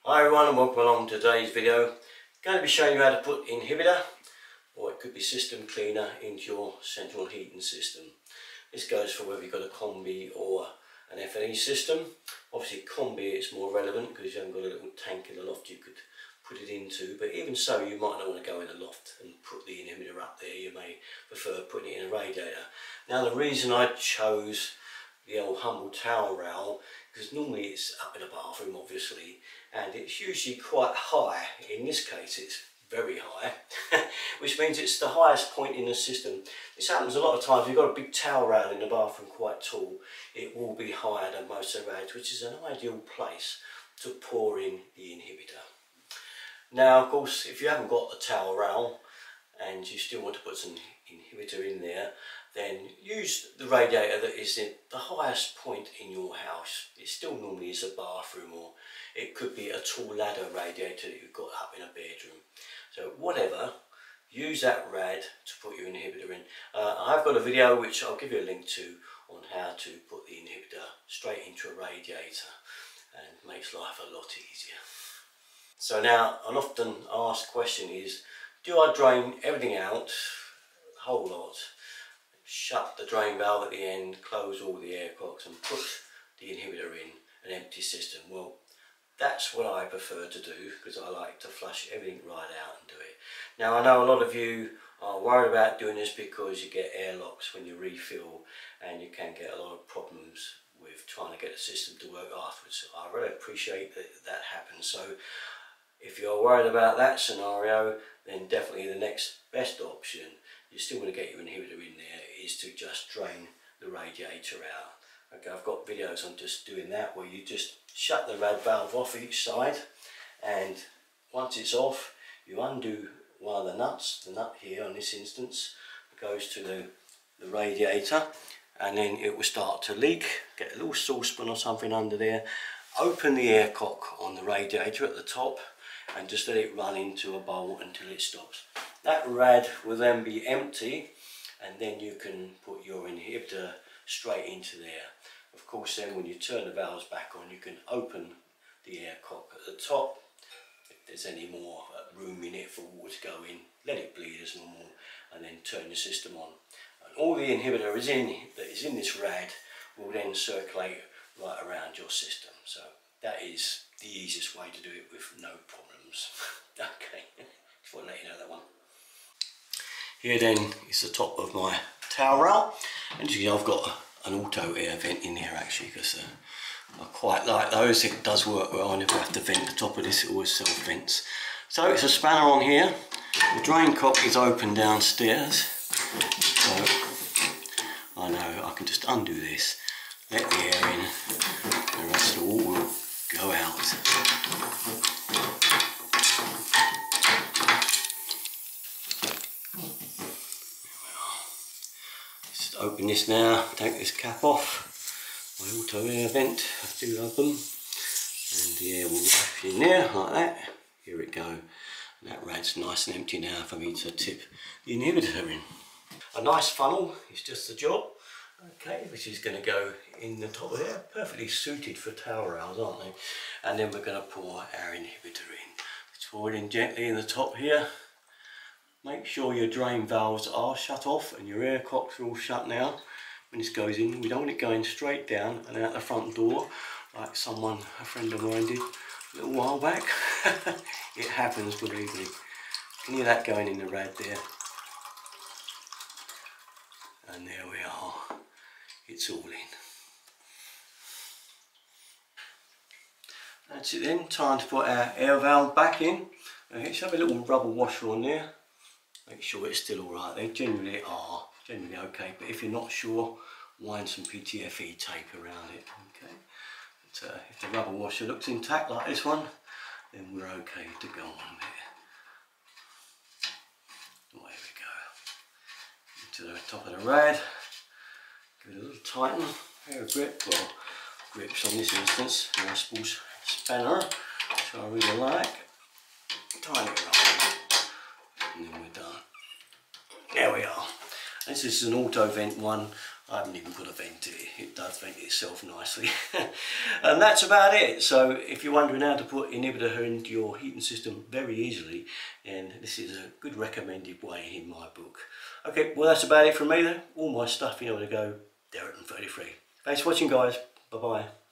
Hi everyone and welcome along to today's video. Going to be showing you how to put inhibitor, or it could be system cleaner, into your central heating system. This goes for whether you've got a combi or an F&E system. Obviously combi it's more relevant because you haven't got a little tank in the loft you could put it into, but even so you might not want to go in the loft and put the inhibitor up there. You may prefer putting it in a radiator. Now the reason I chose the old humble towel rail, because normally it's up in a bathroom obviously, and it's usually quite high. In this case it's very high which means it's the highest point in the system. This happens a lot of times. If you've got a big towel rail in the bathroom quite tall, it will be higher than most of the rails, which is an ideal place to pour in the inhibitor. Now of course if you haven't got a towel rail and you still want to put some inhibitor in there, then use the radiator that is in the highest point in your house. It still normally is a bathroom, or it could be a tall ladder radiator that you've got up in a bedroom. So whatever, use that rad to put your inhibitor in. I've got a video which I'll give you a link to on how to put the inhibitor straight into a radiator, and makes life a lot easier. So now an often asked question is, do I drain everything out, the whole lot, shut the drain valve at the end, close all the air cocks and put the inhibitor in an empty system? Well, that's what I prefer to do, because I like to flush everything right out and do it. Now I know a lot of you are worried about doing this because you get airlocks when you refill, and you can get a lot of problems with trying to get the system to work afterwards. I really appreciate that happens. So if you're worried about that scenario, then definitely the next best option, you still want to get your inhibitor in there, is to just drain the radiator out. Okay, I've got videos on just doing that, where you just shut the rad valve off each side, and once it's off you undo one of the nuts. The nut here in this instance goes to the radiator, and then it will start to leak. Get a little saucepan or something under there, open the air cock on the radiator at the top and just let it run into a bowl until it stops. That rad will then be empty, and then you can put your inhibitor straight into there. Of course then when you turn the valves back on, you can open the air cock at the top. If there's any more room in it for water to go in, let it bleed as normal, and then turn the system on. And all the inhibitor that is in this rad will then circulate right around your system. So that is the easiest way to do it with no problems. Okay, just want to let you know that one. Here then is the top of my towel rail, and you can see I've got an auto air vent in here actually, because I quite like those. It does work well. I never have to vent the top of this, it always self vents. So it's a spanner on here. The drain cock is open downstairs, so I know I can just undo this, let the air in, and the rest of the water will go out. Just open this now, take this cap off. My auto air vent, I have two of them, and the air will rush in there like that. Here it go. And that rad's nice and empty now for me to tip the inhibitor in. A nice funnel is just the job, okay, which is going to go in the top of there. Perfectly suited for towel rails, aren't they? And then we're going to pour our inhibitor in. Let's pour it in gently in the top here. Make sure your drain valves are shut off and your air cocks are all shut now. When this goes in, we don't want it going straight down and out the front door like a friend of mine did a little while back. It happens, believe me. Can you hear that going in the rad there? And there we are, it's all in. That's it then, time to put our air valve back in. It should have a little rubber washer on there. Make sure it's still alright. They generally are, generally okay, but if you're not sure, wind some PTFE tape around it. Okay. But, if the rubber washer looks intact like this one, then we're okay to go on there. There we go. Into the top of the rad. Give it a little tighten. Hair grip, well, grips on this instance. I suppose spanner, which I really like. Tighten it right, and then we're done. There we are. This is an auto vent one. I haven't even got a vent here, it does vent itself nicely. And that's about it. So if you're wondering how to put inhibitor into your heating system very easily, and this is a good recommended way in my book. Okay, well that's about it from me then. All my stuff, you know where to go, Derek33. Thanks for watching guys, bye bye.